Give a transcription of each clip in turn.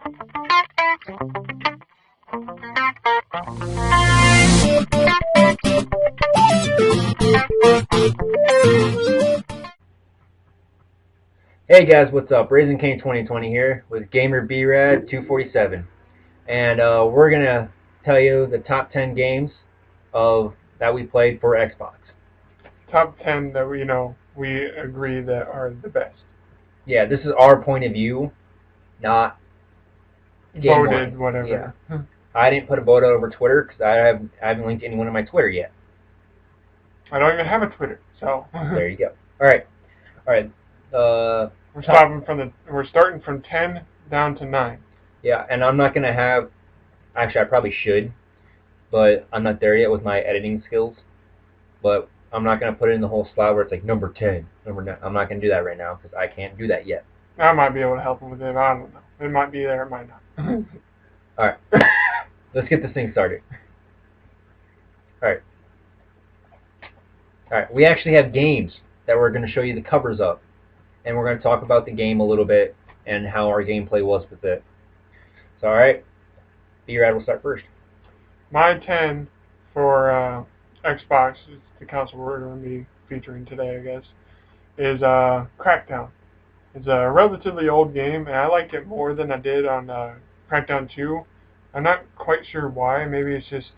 Hey guys, what's up? Raising King 2020 here with Gamer BRAD 247, and we're gonna tell you the top 10 games of that we played for Xbox. Top 10 that we agree that are the best. Yeah, this is our point of view, not game Voted, one. whatever. Yeah, I didn't put a vote over Twitter because I haven't linked anyone on my Twitter yet. I don't even have a Twitter, so There you go. All right. we're starting from 10 down to 9. Yeah, and I'm not gonna have. Actually, I probably should, but I'm not there yet with my editing skills. But I'm not gonna put it in the whole slot where it's like number 10, number 9. I'm not gonna do that right now because I can't do that yet. I might be able to help him with it. I don't know. It might be there, it might not. All right, let's get this thing started. All right. All right, we actually have games that we're going to show you the covers of, and we're going to talk about the game a little bit and how our gameplay was with it. So, all right, B-Rad will start first. My 10 for Xbox, is the console we're going to be featuring today, I guess, is Crackdown. It's a relatively old game, and I liked it more than I did on Crackdown 2. I'm not quite sure why. Maybe it's just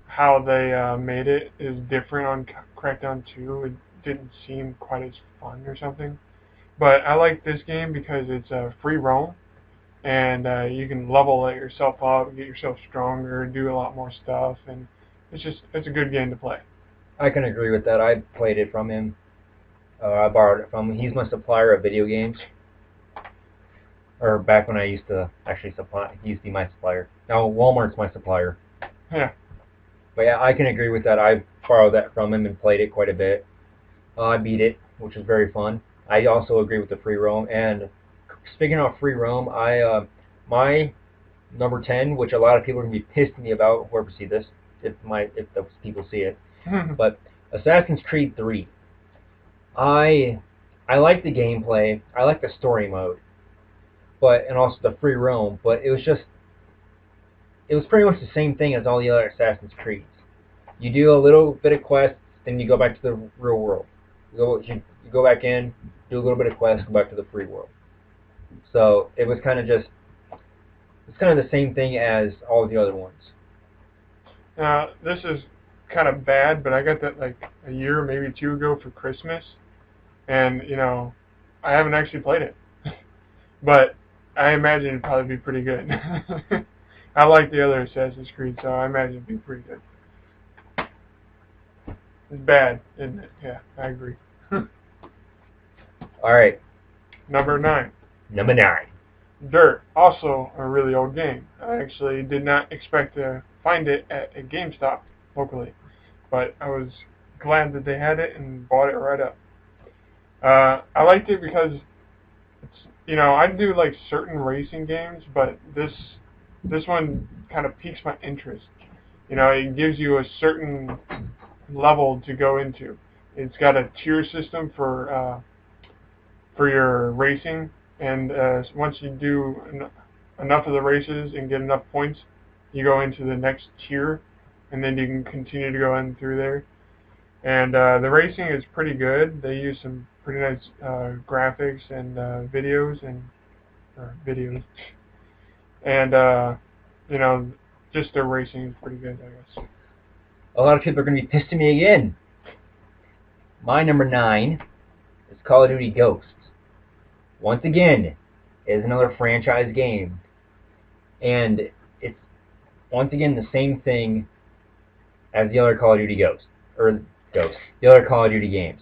how they made it is different on Crackdown 2. It didn't seem quite as fun or something. But I like this game because it's a free roam, and you can level it yourself up, get yourself stronger, do a lot more stuff, and it's a good game to play. I can agree with that. I played it from him. I borrowed it from him. He's my supplier of video games. Or back when I used to actually supply, he used to be my supplier. Now Walmart's my supplier. Yeah. But yeah, I can agree with that. I borrowed that from him and played it quite a bit. I beat it, which was very fun. I also agree with the free roam. And speaking of free roam, my number 10, which a lot of people are gonna be pissed at me about, whoever see this, if those people see it, but Assassin's Creed 3. I like the gameplay. I like the story mode, and also the free roam. But it was pretty much the same thing as all the other Assassin's Creeds. You do a little bit of quests, then you go back to the real world. You go back in, do a little bit of quest, go back to the free world. So it's kind of the same thing as all the other ones. This is kind of bad, but I got that like a year, maybe 2 ago for Christmas, and I haven't actually played it, but I imagine it'd probably be pretty good. I like the other Assassin's Creed, so I imagine it'd be pretty good. It's bad, isn't it? Yeah, I agree. All right. Number 9. Number 9. Dirt, also a really old game. I actually did not expect to find it at a GameStop locally, but I was glad that they had it and bought it right up. I liked it because I do like certain racing games, but this one kind of piques my interest. It gives you a certain level to go into. It's got a tier system for your racing, and once you do enough of the races and get enough points, you go into the next tier, and then you can continue to go in through there. And the racing is pretty good. They use some pretty nice graphics and videos, and just their racing is pretty good, I guess. A lot of people are going to be pissed at me again. My number 9 is Call of Duty Ghosts. Once again, it is another franchise game. And it's, once again, the same thing as the other Call of Duty the other Call of Duty games.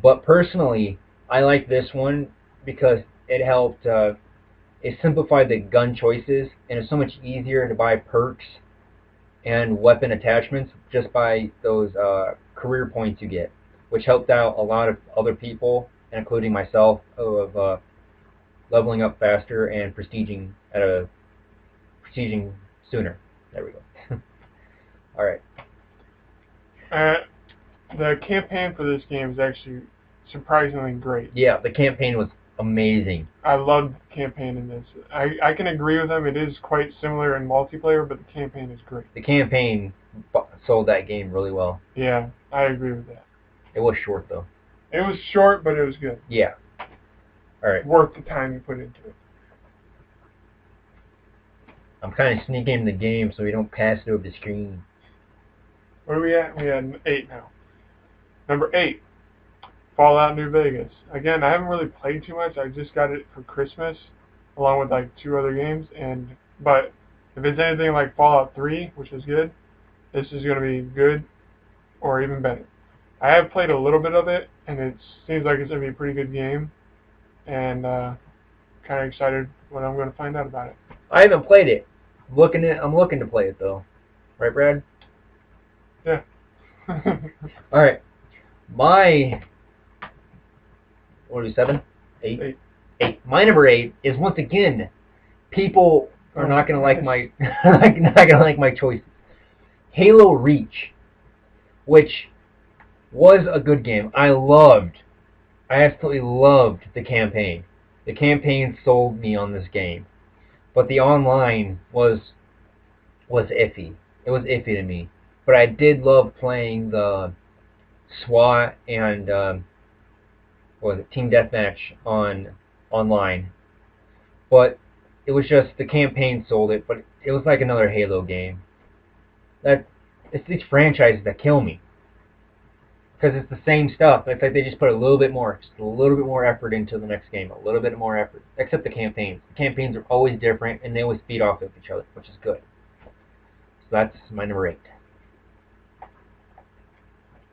But personally, I like this one because it helped, it simplified the gun choices, and it's so much easier to buy perks and weapon attachments just by those career points you get, which helped out a lot of other people, including myself, of leveling up faster and prestiging sooner. There we go. All right. The campaign for this game is actually surprisingly great. Yeah, the campaign was amazing. I loved the campaign in this. I can agree with them. It is quite similar in multiplayer, but the campaign is great. The campaign sold that game really well. Yeah, I agree with that. It was short though. It was short, but it was good. Yeah. All right. Worth the time you put into it. I'm kind of sneaking the game so we don't pass it over the screen. Where are we at? We had 8 now. Number 8, Fallout New Vegas. Again, I haven't really played too much. I just got it for Christmas, along with like 2 other games. But if it's anything like Fallout 3, which is good, this is going to be good or even better. I have played a little bit of it, and it seems like it's going to be a pretty good game. And kind of excited what I'm going to find out about it. I haven't played it. I'm looking to play it though. Right, Brad? Yeah. All right. My, what are we, 7? 8? 8. My number 8 is, once again, people are not going to like my not going to like my choices. Halo Reach, which was a good game. I absolutely loved the campaign. The campaign sold me on this game. But the online was iffy. It was iffy to me. But I did love playing the SWAT and Team Deathmatch online. But it was just the campaign sold it. But it was like another Halo game. It's these franchises that kill me. Because it's the same stuff. It's like they just put a little bit more effort into the next game. A little bit more effort. Except the campaigns. The campaigns are always different, and they always feed off of each other, which is good. So that's my number 8.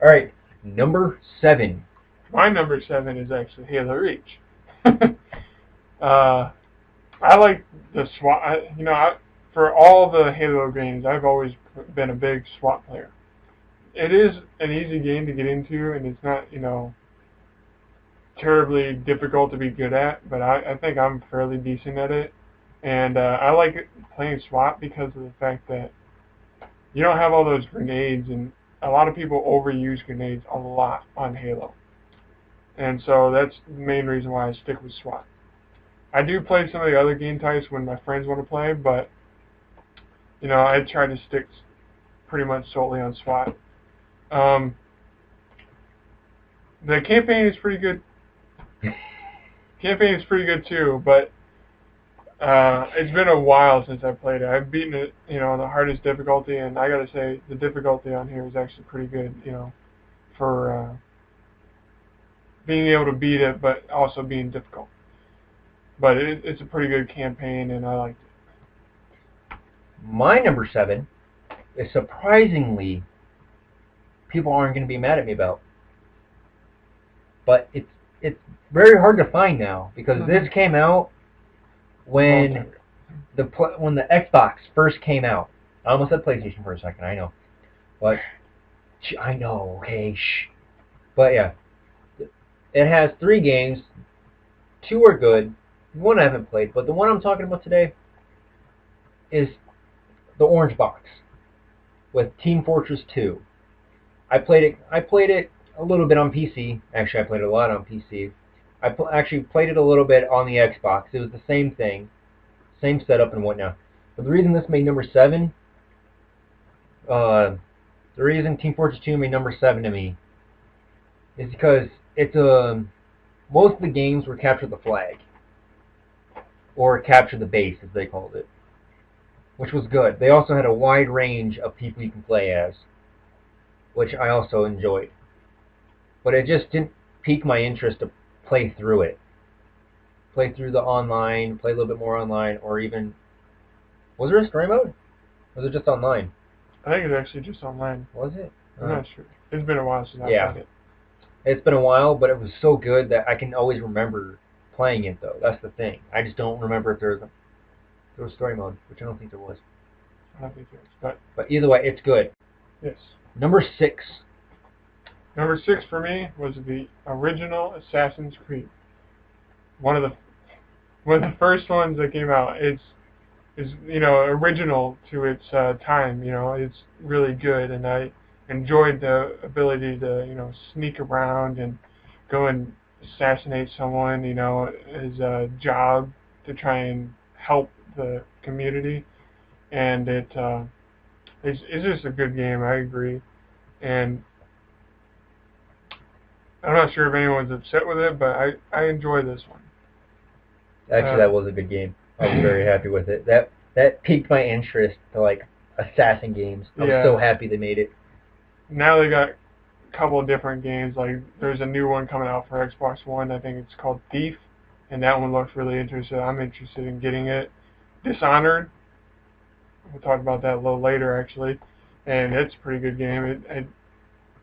All right, number 7. My number 7 is actually Halo Reach. I like the SWAT. For all the Halo games, I've always been a big SWAT player. It is an easy game to get into, and it's not, terribly difficult to be good at, but I think I'm fairly decent at it. And I like playing SWAT because of the fact that you don't have all those grenades, and a lot of people overuse grenades a lot on Halo. And so that's the main reason why I stick with SWAT. I do play some of the other game types when my friends want to play, but, I try to stick pretty much solely on SWAT. The campaign is pretty good. Campaign is pretty good too, but it's been a while since I played it. I've beaten it, on the hardest difficulty, and I gotta say the difficulty on here is actually pretty good, for being able to beat it, but also being difficult. But it's a pretty good campaign, and I liked it. My number 7 is, surprisingly, people aren't going to be mad at me about. But it's very hard to find now, because this came out when the Xbox first came out. I almost said PlayStation for a second, I know. But I know, okay, shh. But yeah, it has 3 games. 2 are good. 1 I haven't played, but the one I'm talking about today is the orange box with Team Fortress 2. I played it a little bit on PC. Actually, I played it a lot on PC. I actually played it a little bit on the Xbox. It was the same thing, same setup and whatnot. But the reason this made number 7, the reason Team Fortress 2 made number 7 to me is because it's most of the games were capture the flag, or capture the base as they called it, which was good. They also had a wide range of people you can play as, which I also enjoyed. But it just didn't pique my interest to play through it. Play through the online, play a little bit more online, or even... Was there a story mode? Or was it just online? I think it's actually just online. Was it? I'm not sure. It's been a while since I played it. It's been a while, but it was so good that I can always remember playing it, though. That's the thing. I just don't remember if there was story mode, which I don't think there was. I don't think there is. But either way, it's good. Yes. Number 6. Number 6 for me was the original Assassin's Creed. One of the first ones that came out. It's original to its time. It's really good, and I enjoyed the ability to sneak around and go and assassinate someone, as a job to try and help the community, and it's just a good game. I agree, and I'm not sure if anyone's upset with it, but I enjoy this one. Actually, that was a good game. I was very happy with it. That piqued my interest to like assassin games. I was so happy they made it. Now they got a couple of different games. Like there's a new one coming out for Xbox One. I think it's called Thief, and that one looks really interesting. I'm interested in getting it. Dishonored. We'll talk about that a little later, actually, and it's a pretty good game. It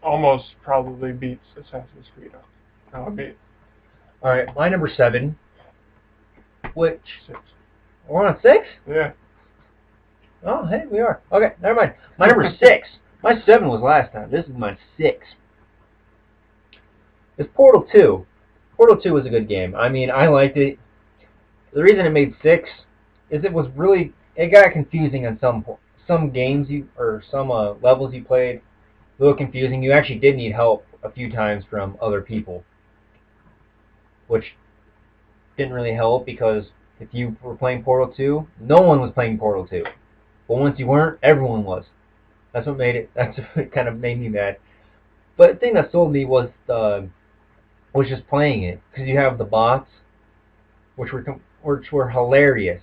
almost probably beats Assassin's Creed. I'll admit. All right, my number 7. Which 6. We're on 6? Yeah. Oh, hey, we are. Okay, never mind. My number 6. My 7 was last time. This is my 6. It's Portal 2. Portal 2 was a good game. I mean, I liked it. The reason it made 6 is it got confusing on some games or some levels you played. A little confusing. You actually did need help a few times from other people, which didn't really help because if you were playing Portal 2, no one was playing Portal 2. But once you weren't, everyone was. That's what kind of made me mad. But the thing that sold me was just playing it, because you have the bots, which were hilarious.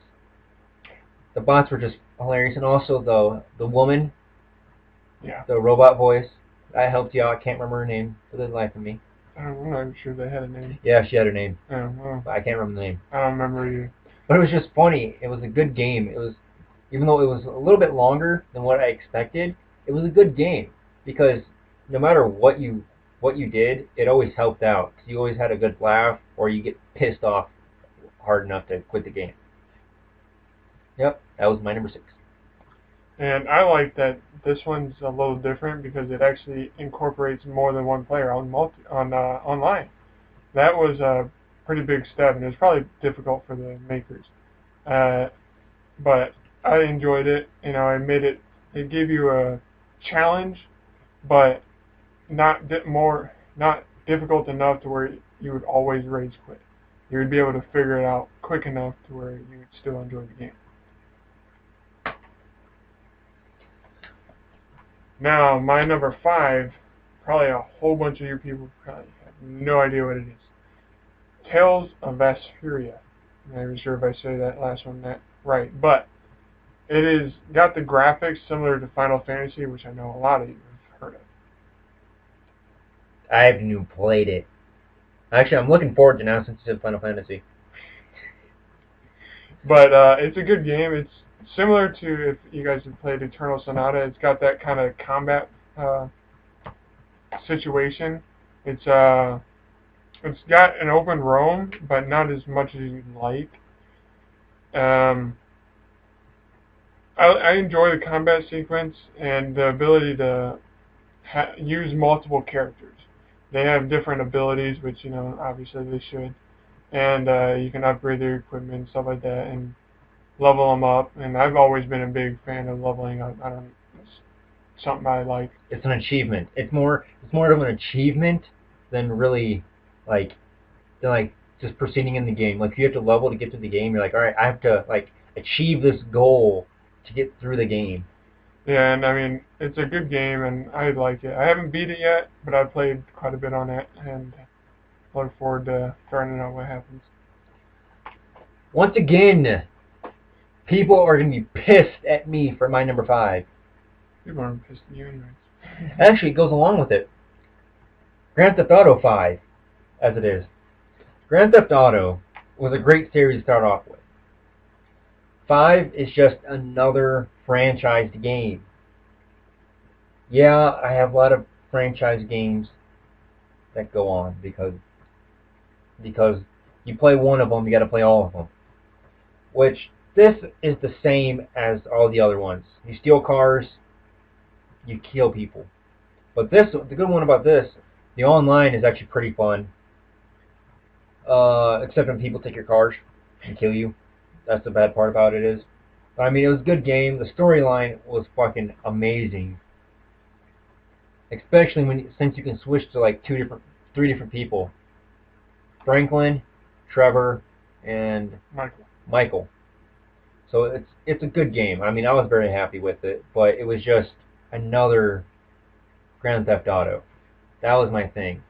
The bots were just hilarious, and also the woman, the robot voice. I helped you out. I can't remember her name for the life of me. I'm not even sure they had a name. Yeah, she had a name. Oh, well. But I can't remember the name. I don't remember either. But it was just funny. It was a good game. Even though it was a little bit longer than what I expected, it was a good game because no matter what you did, it always helped out. You always had a good laugh, or you get pissed off hard enough to quit the game. Yep, that was my number 6. And I like that this one's a little different because it actually incorporates more than one player online. That was a pretty big step, and it was probably difficult for the makers. But I enjoyed it. I admit it. It gave you a challenge, but not difficult enough to where you would always rage quit. You would be able to figure it out quick enough to where you would still enjoy the game. Now, my number 5, probably a whole bunch of you people probably have no idea what it is. Tales of Vesperia. I'm not even sure if I say that last one right, but it is got the graphics similar to Final Fantasy, which I know a lot of you have heard of. I haven't even played it. Actually, I'm looking forward to now since it's in Final Fantasy. But it's a good game. It's similar to if you guys have played Eternal Sonata. It's got that kind of combat situation. It's got an open roam, but not as much as you'd like. I enjoy the combat sequence and the ability to use multiple characters. They have different abilities, which obviously they should, and you can upgrade their equipment and stuff like that, and level them up. And I've always been a big fan of leveling up. It's something I like. It's an achievement. It's more of an achievement than really like just proceeding in the game. Like, if you have to level to get to the game, you're like, all right, I have to achieve this goal to get through the game. Yeah, and I mean, it's a good game, and I like it. I haven't beat it yet, but I've played quite a bit on it, and look forward to finding out what happens. Once again, people are going to be pissed at me for my number 5. People aren't pissed at you anyways. Actually, it goes along with it. Grand Theft Auto 5, as it is. Grand Theft Auto was a great series to start off with. 5 is just another franchised game. Yeah, I have a lot of franchise games that go on because you play one of them, you got to play all of them. Which this is the same as all the other ones. You steal cars, you kill people. But the good one about this, the online is actually pretty fun. Except when people take your cars and kill you. That's the bad part about it is. I mean, it was a good game. The storyline was fucking amazing. Especially since you can switch to 3 different people. Franklin, Trevor, and Michael. So it's a good game. I mean, I was very happy with it, but it was just another Grand Theft Auto. That was my thing.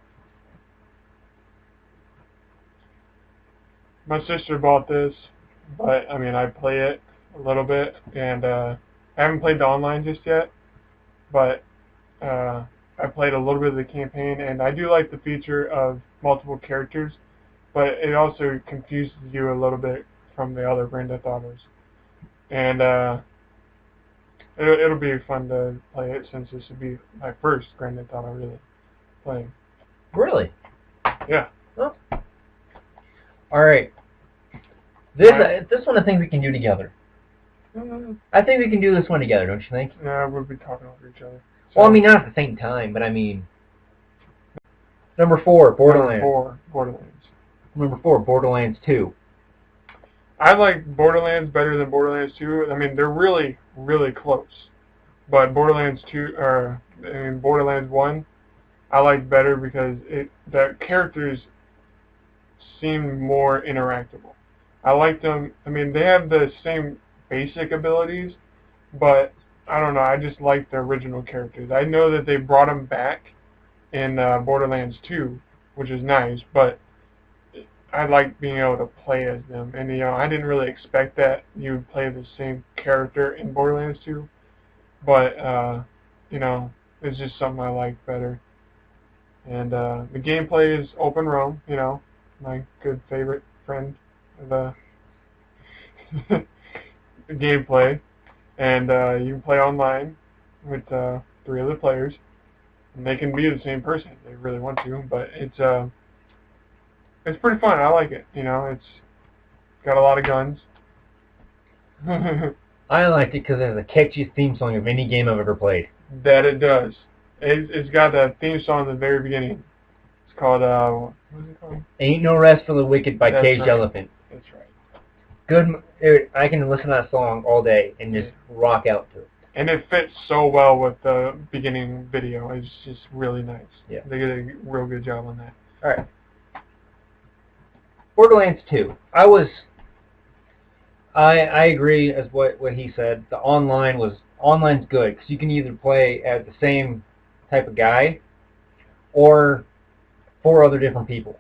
My sister bought this, but I mean, I play it a little bit, and I haven't played the online just yet, but I played a little bit of the campaign, and I do like the feature of multiple characters, but it also confuses you a little bit from the other Grand Theft Autos. And it'll be fun to play it since this would be my first Grand Theft Auto really playing. Really? Yeah. Oh. All right. This one I think we can do together. I think we can do this one together, don't you think? Yeah, we'll be talking over each other. So, well, I mean, not at the same time, but I mean... Number 4, Borderlands. Number 4, Borderlands 2. I like Borderlands better than Borderlands 2. I mean, they're really, really close. But Borderlands 1, I like better because the characters seem more interactable. I like them. I mean, they have the same basic abilities, but I don't know. I just like the original characters. I know that they brought them back in Borderlands 2, which is nice, but I like being able to play as them. And, I didn't really expect that you would play the same character in Borderlands 2, but, it's just something I like better. And the gameplay is open roam, my good favorite friend of the gameplay. And you can play online with 3 other players. And they can be the same person if they really want to, but it's pretty fun. I like it. It's got a lot of guns. I liked it because it has the catchiest theme song of any game I've ever played. That it does. It's got the theme song at the very beginning. It's called, what is it called? Ain't No Rest for the Wicked by Caged Elephant. That's right. Good. I can listen to that song all day and just rock out to it. And it fits so well with the beginning video. It's just really nice. Yeah. They did a real good job on that. All right. Borderlands 2. I agree as what he said. The online's good because you can either play as the same type of guy or 4 other different people.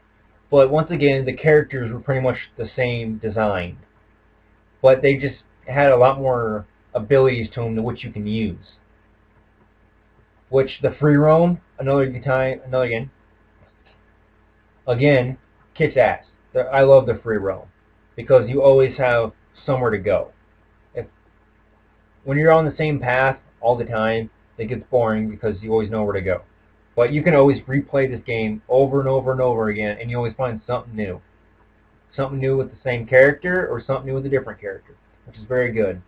But once again, the characters were pretty much the same design, but they just had a lot more abilities to them which you can use. Which the free roam, again, kicks ass. I love the free roam because you always have somewhere to go. When you're on the same path all the time, it gets boring because you always know where to go. But you can always replay this game over and over and over again, and you always find something new. Something new with the same character or something new with a different character, which is very good.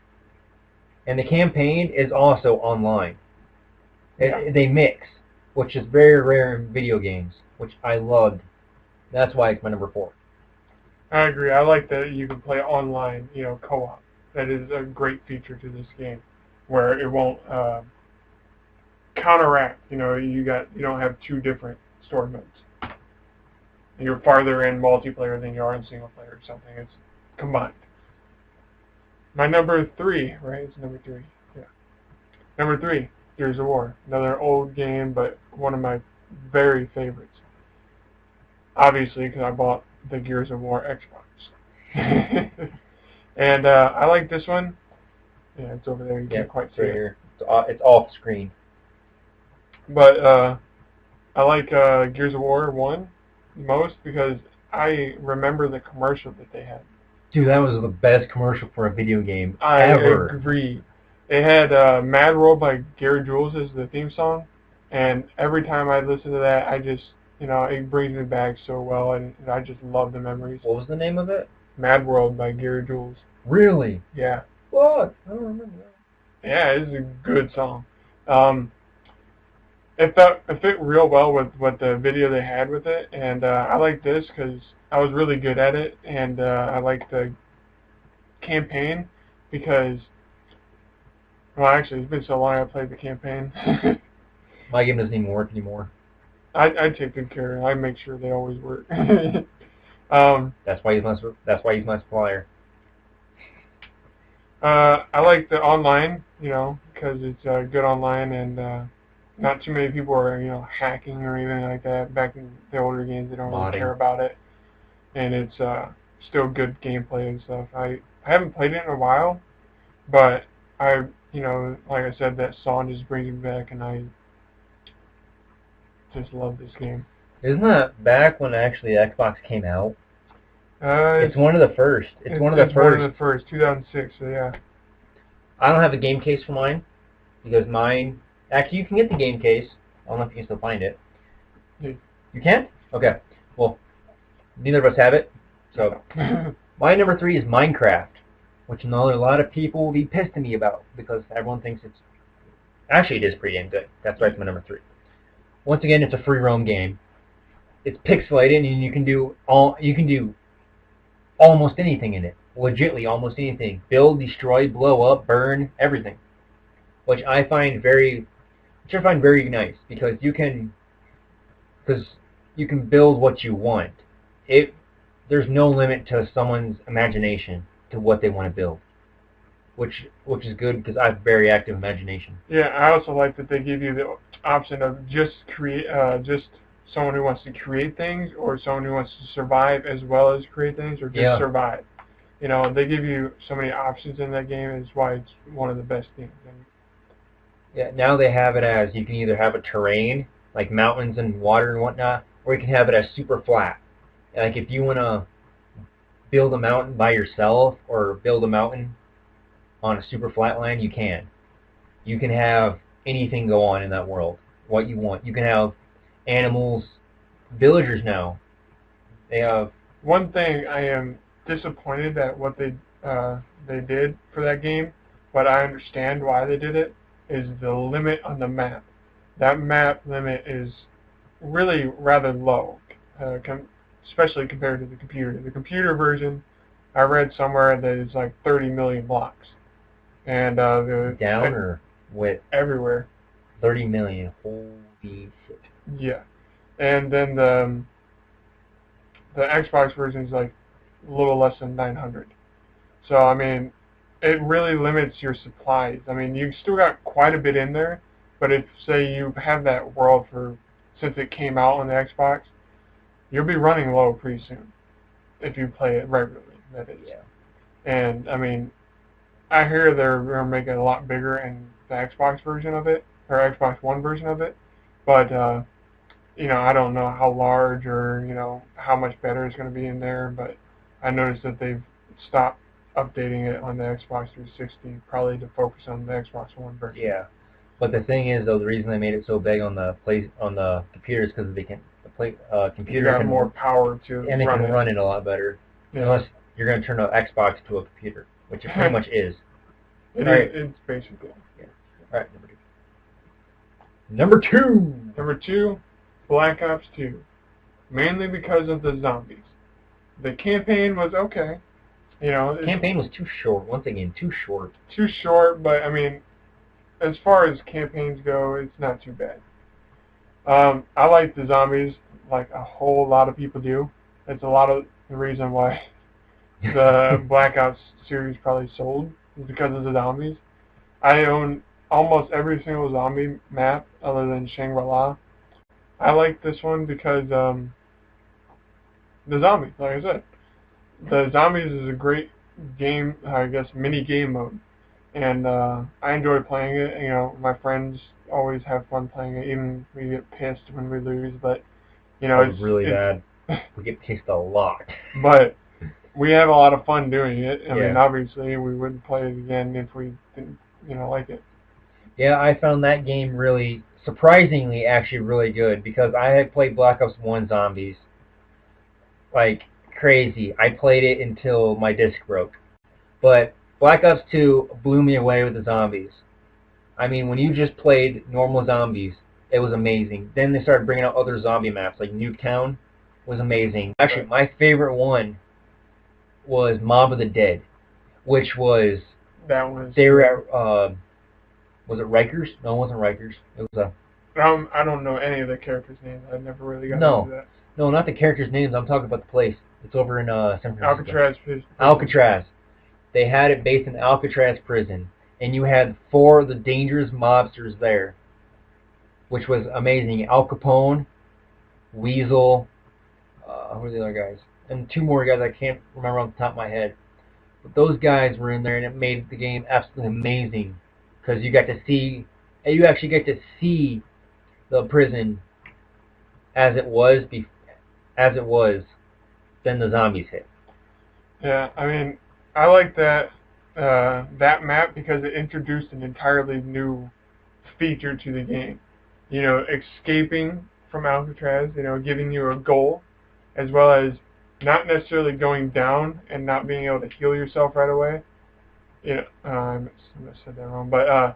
And the campaign is also online. They mix, which is very rare in video games, which I loved. That's why it's my number 4. I agree. I like that you can play online, co-op. That is a great feature to this game, where it won't counteract. You don't have 2 different story modes. You're farther in multiplayer than you are in single player or something. It's combined. My number 3, right? It's number 3. Yeah. Number 3, Gears of War. Another old game, but one of my very favorites. Obviously, because I bought the Gears of War Xbox. And I like this one. Yeah, it's over there. You can't quite see it. Here. It's off screen. But I like Gears of War 1 most because I remember the commercial that they had. Dude, that was the best commercial for a video game ever. I agree. It had Mad World by Gary Jules as the theme song, and every time I listen to that, I just, it brings me back so well, and I just love the memories. What was the name of it? Mad World by Gary Jules. Really? Yeah. What? I don't remember that. Yeah, it's a good song. It fit real well with what the video they had with it, and I like this because I was really good at it, and I like the campaign because, well, actually, it's been so long I played the campaign. My game doesn't even work anymore. I take good care of it. I make sure they always work. That's why he's my supplier. I like the online, because it's good online and not too many people are, hacking or anything like that. Back in the older games, they don't really Modding. care about it, and it's still good gameplay and stuff. I haven't played it in a while, but like I said, that song just brings me back, and I just love this game. Isn't that back when actually Xbox came out? It's It's one of the first. It's one of the one of first. the first, 2006. So yeah. I don't have a game case for mine because mine. Actually, you can get the game case. I don't know if you can still find it. Yeah. You can? Okay. Well, neither of us have it. So my number 3 is Minecraft, which I know a lot of people will be pissed at me about because everyone thinks it's. Actually, it is pretty damn good. That's why it's my number 3. Once again, it's a free roam game. It's pixelated, and you can do almost anything in it. Legitly, almost anything. Build, destroy, blow up, burn, everything. Which I find very nice because you can build what you want. There's no limit to someone's imagination to what they want to build, which is good because I have very active imagination. Yeah, I also like that they give you the option of just someone who wants to create things, or someone who wants to survive as well as create things, or just survive. They give you so many options in that game. It's why it's one of the best games. Yeah, now they have it as you can either have a terrain like mountains and water and whatnot, or you can have it as super flat. Like if you want to build a mountain by yourself or build a mountain on a super flat land, you can. You can have anything go on in that world, what you want. You can have animals, villagers now. They have. One thing I am disappointed at what they did for that game, but I understand why they did it, is the limit on the map. That map limit is really rather low, especially compared to the computer. The computer version, I read somewhere that it's like 30 million blocks. And down or width? Everywhere. 30 million. Holy shit. Yeah. And then the Xbox version is like a little less than 900. So, I mean, it really limits your supplies. I mean, you've still got quite a bit in there, but if, say, you have that world since it came out on the Xbox, you'll be running low pretty soon if you play it regularly, that is. Yeah. And, I mean, I hear they're going to make it a lot bigger in the Xbox version of it, or Xbox One version of it, but, I don't know how large or, how much better it's going to be in there, but I noticed that they've stopped updating it on the Xbox 360, probably to focus on the Xbox One version. Yeah, but the thing is, though, the reason they made it so big on the computer is because computer got can more power to and they can run it a lot better. Yeah. Unless you're going to turn an Xbox to a computer, which it pretty much is. It's basically. Yeah. All right, number 2. Number 2, Black Ops 2, mainly because of the zombies. The campaign was okay. The campaign was too short. Once again, too short. Too short, but I mean, as far as campaigns go, it's not too bad. I like the zombies like a whole lot of people do. It's a lot of the reason why the Black Ops series probably sold is because of the zombies. I own almost every single zombie map other than Shangri-La. I like this one because the zombies, like I said. The zombies is a great game, I guess, mini game mode. And I enjoy playing it. My friends always have fun playing it. Even we get pissed when we lose, but it's really bad. We get pissed a lot. But we have a lot of fun doing it. I Yeah. mean, obviously, we wouldn't play it again if we didn't, like it. Yeah, I found that game really, surprisingly, actually really good because I had played Black Ops 1 Zombies like crazy. I played it until my disc broke. But Black Ops 2 blew me away with the zombies. I mean, when you just played normal zombies, it was amazing. Then they started bringing out other zombie maps, like Nuketown was amazing. Actually, my favorite one was Mob of the Dead, which was... They were at... was it Rikers? No, it wasn't Rikers. It was I don't know any of the characters' names. I never really got into that. No, not the characters' names. I'm talking about the place. It's over in San Francisco. Alcatraz prison. Alcatraz. They had it based in Alcatraz prison, and you had 4 of the dangerous mobsters there, which was amazing. Al Capone, Weasel, who were the other guys? And 2 more guys I can't remember on the top of my head. But those guys were in there, and it made the game absolutely amazing because you actually get to see the prison as it was, then the zombies hit. Yeah, I mean, I like that that map because it introduced an entirely new feature to the game. You know, escaping from Alcatraz, you know, giving you a goal, as well as not necessarily going down and not being able to heal yourself right away. You know, I said that wrong, but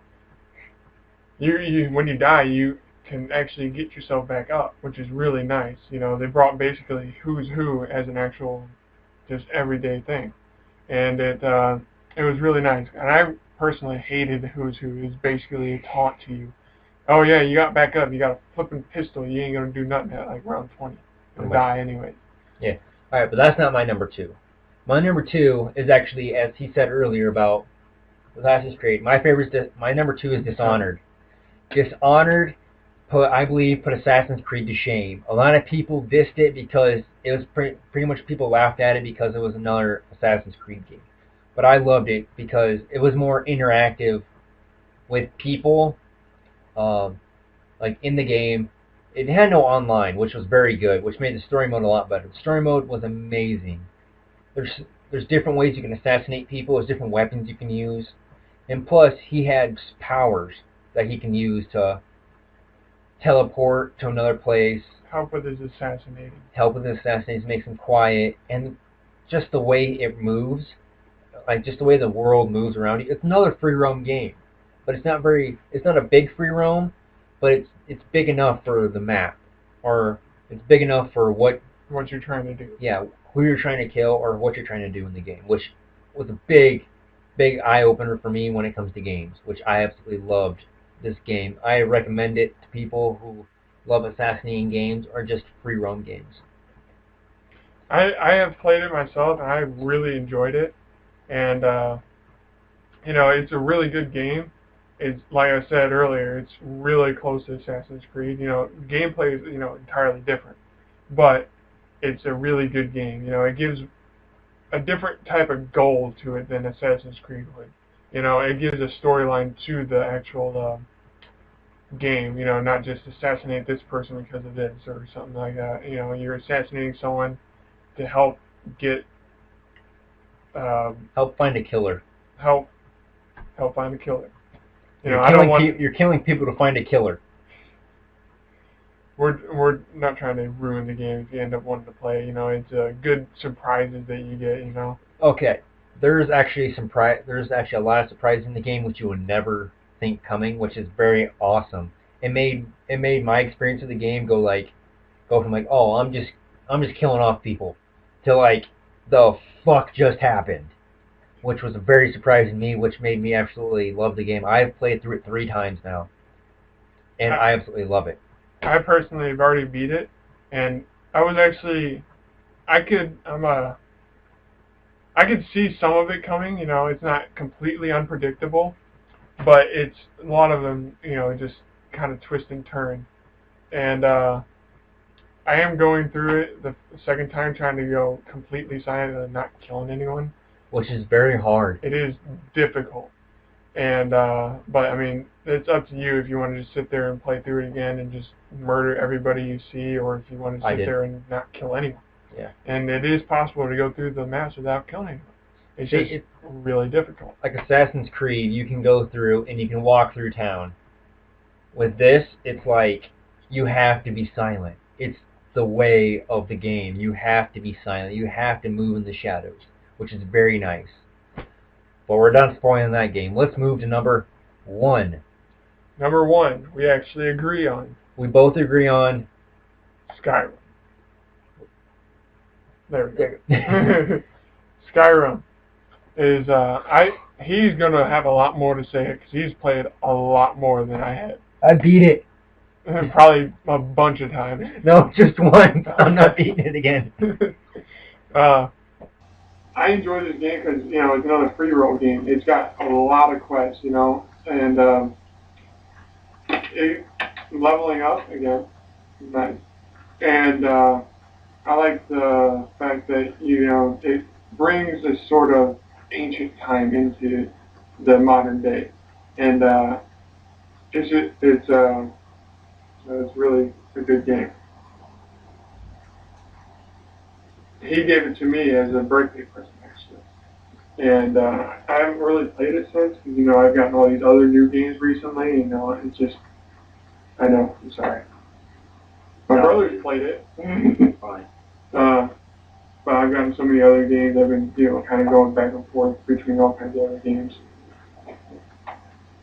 you when you die, you can actually get yourself back up, which is really nice. You know, they brought basically Who's Who as an actual, just everyday thing, and it was really nice. And I personally hated Who's Who. It's basically a taunt to you. Oh yeah, you got back up. You got a flipping pistol. You ain't gonna do nothing at like round 20. You'll die anyway. Yeah. All right, but that's not my number 2. My number 2 is actually, as he said earlier about Assassin's Creed. My number 2 is Dishonored. Dishonored, I believe, put Assassin's Creed to shame. A lot of people dissed it because it was pretty much people laughed at it because it was another Assassin's Creed game. But I loved it because it was more interactive with people, like in the game. It had no online, which was very good, which made the story mode a lot better. The story mode was amazing. There's different ways you can assassinate people. There's different weapons you can use. And plus, he had powers that he can use to teleport to another place. Help with his assassinating. Makes him quiet. And just the way it moves, like just the way the world moves around you. It's another free roam game. But it's not a big free roam, but it's big enough for the map. Or it's big enough for what you're trying to do. Yeah, who you're trying to kill or what you're trying to do in the game, which was a big eye-opener for me when it comes to games, which I absolutely loved this game. I recommend it to people who love assassinating games or just free roam games. I have played it myself, and I really enjoyed it. And, you know, it's a really good game. It's, like I said earlier, it's really close to Assassin's Creed. You know, gameplay is, you know, entirely different. But it's a really good game. You know, it gives a different type of goal to it than Assassin's Creed would. You know, it gives a storyline to the actual game. You know, not just assassinate this person because of this or something like that. You know, you're assassinating someone to help get help find a killer. Help find a killer. You know, you're killing people to find a killer. We're not trying to ruin the game if you end up wanting to play. You know, it's good surprises that you get. You know. Okay, there's actually a lot of surprises in the game which you would never think coming, which is very awesome. It made my experience of the game go from like, oh, I'm just killing off people to like, the fuck just happened, which was very surprising to me, which made me absolutely love the game. I've played through it 3 times now, and I absolutely love it. I personally have already beat it, and I was actually, I could see some of it coming. You know, it's not completely unpredictable, but it's a lot of them, you know, just kind of twist and turn. And I am going through it the second time, trying to go completely silent and not killing anyone, which is very hard. It is difficult. And but I mean, it's up to you if you want to just sit there and play through it again and just murder everybody you see, or if you want to sit there and not kill anyone. Yeah. And it is possible to go through the maps without killing anyone. It's just really difficult. Like Assassin's Creed, you can go through and you can walk through town. With this, it's like you have to be silent. It's the way of the game. You have to be silent. You have to move in the shadows, which is very nice. But we're done spoiling that game. Let's move to number 1. Number 1, we actually agree on. We both agree on Skyrim. There we go. Skyrim is he's gonna have a lot more to say because he's played a lot more than I had. I beat it. Probably a bunch of times. No, just once. I'm not beating it again. I enjoy this game because it's another free roll game. It's got a lot of quests, and it, leveling up again, nice. And I like the fact that it brings this sort of ancient time into the modern day, and it's really a good game. He gave it to me as a birthday present, actually. And I haven't really played it since, because, I've gotten all these other new games recently, it's just, I know, I'm sorry. My brother's played it. Fine. But I've gotten so many other games, I've been, kind of going back and forth between all kinds of other games.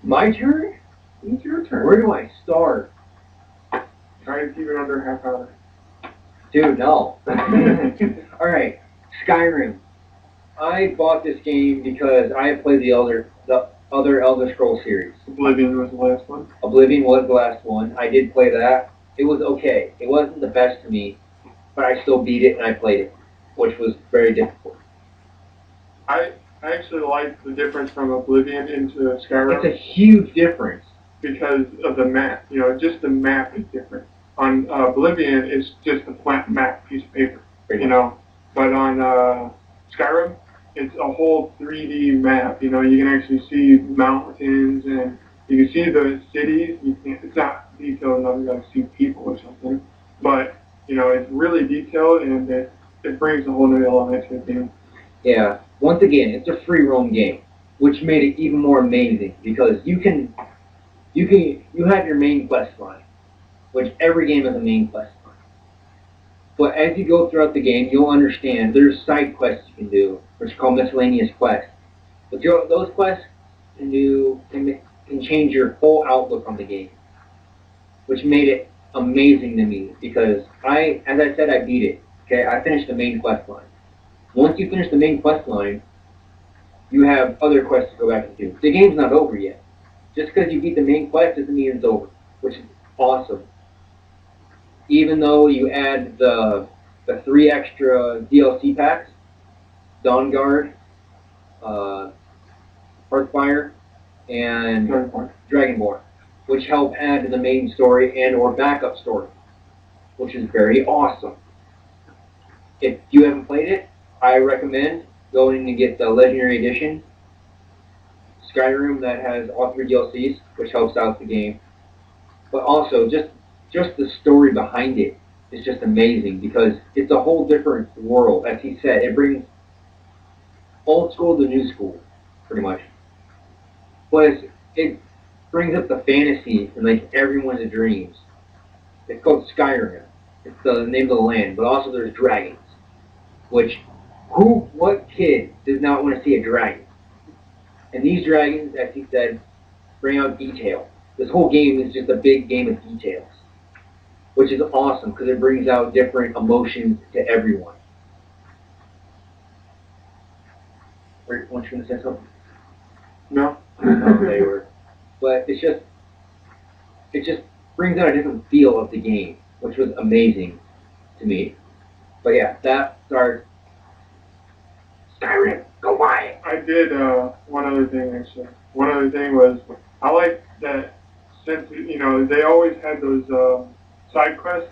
My turn? It's your turn. Where do I start? Try to keep it under a half hour. Dude, no. Alright, Skyrim. I bought this game because I have played the other Elder Scrolls series. Oblivion was the last one. Oblivion was the last one. I did play that. It was okay. It wasn't the best to me, but I still beat it and I played it, which was very difficult. I actually like the difference from Oblivion into Skyrim. It's a huge difference. Because of the map. Just the map is different. On Oblivion, it's just a flat map, piece of paper. But on Skyrim, it's a whole 3D map. You can actually see mountains and you can see the cities. It's not detailed enough to see people or something, but it's really detailed and it brings a whole new element to the game. Yeah. Once again, it's a free roam game, which made it even more amazing because you have your main quest line, which every game has a main quest line. But as you go throughout the game, you'll understand there's side quests you can do, which are called miscellaneous quests. But those quests can change your whole outlook on the game, which made it amazing to me because as I said, I beat it. Okay, I finished the main quest line. Once you finish the main quest line, you have other quests to go back and do. The game's not over yet. Just because you beat the main quest doesn't mean it's over, which is awesome. Even though you add the 3 extra DLC packs, Dawnguard, Hearthfire, and Dragonborn, which help add to the main story and or backup story, which is very awesome. If you haven't played it, I recommend going to get the Legendary Edition Skyrim that has all 3 DLCs, which helps out the game. But also, just the story behind it is just amazing because it's a whole different world. As he said, it brings old school to new school, pretty much. But it brings up the fantasy and like everyone's dreams. It's called Skyrim. It's the name of the land. But also there's dragons, which what kid does not want to see a dragon? And these dragons, as he said, bring out detail. This whole game is just a big game of details, which is awesome because it brings out different emotions to everyone. Weren't you going to say something? No. No, they were. But it just brings out a different feel of the game, which was amazing to me. But yeah, that starts Skyrim. Go buy it. I did one other thing actually. One other thing was I like that since they always had those side quests.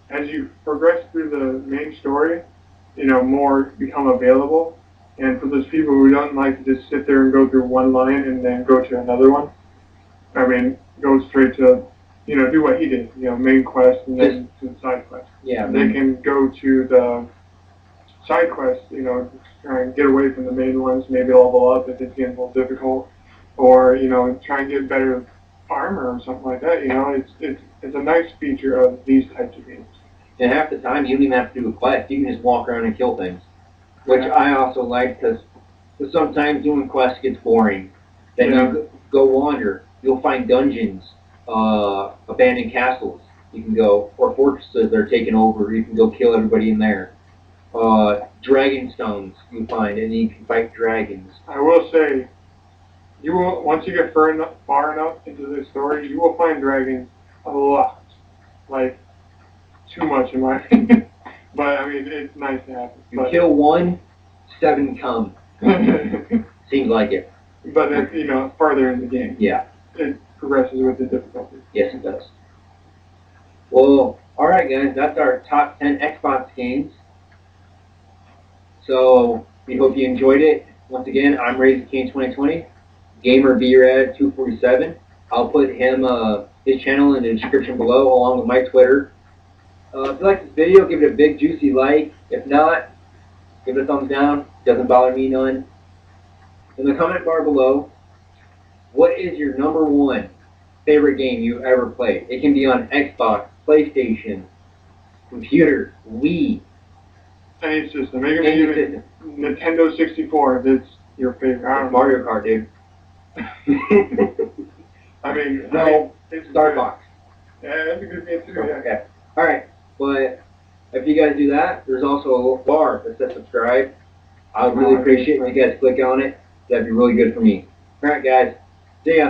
As you progress through the main story, more become available. And for those people who don't like to just sit there and go through one line and then go to another one, I mean, go straight to do what he did. Main quest and then to the side quest. Yeah. They can go to the side quests, try and get away from the main ones, maybe level up if it's getting a little difficult, or try and get better armor or something like that. It's a nice feature of these types of games. And half the time you don't even have to do a quest; you can just walk around and kill things, which I also like because sometimes doing quests gets boring. Then you go wander. You'll find dungeons, abandoned castles. You can go, or fortresses that are taken over. You can go kill everybody in there. Dragon stones you find, and you can fight dragons. I will say, once you get far enough into the story, you will find dragons a lot, like too much in my opinion. But I mean, it's nice to have. You kill one, 7 come. Seems like it. But that's, further in the game. Yeah. It progresses with the difficulty. Yes, it does. Well, alright guys, that's our top 10 Xbox games. So, we hope you enjoyed it. Once again, I'm RaisinCane2020, GamerBrad247. I'll put his channel in the description below, along with my Twitter. If you like this video, give it a big juicy like. If not, give it a thumbs down. Doesn't bother me none. In the comment bar below, what is your #1 favorite game you've ever played? It can be on Xbox, PlayStation, computer, Wii. Any system. Make it even Nintendo 64 if it's your favorite. I don't know. Mario Kart, dude. I mean, No, it's Star good. Fox. Yeah, that's a good game too. Yeah. Okay. Alright, but if you guys do that, there's also a little bar that says subscribe. I would really appreciate it if you guys click on it. That'd be really good for me. Alright guys, see ya.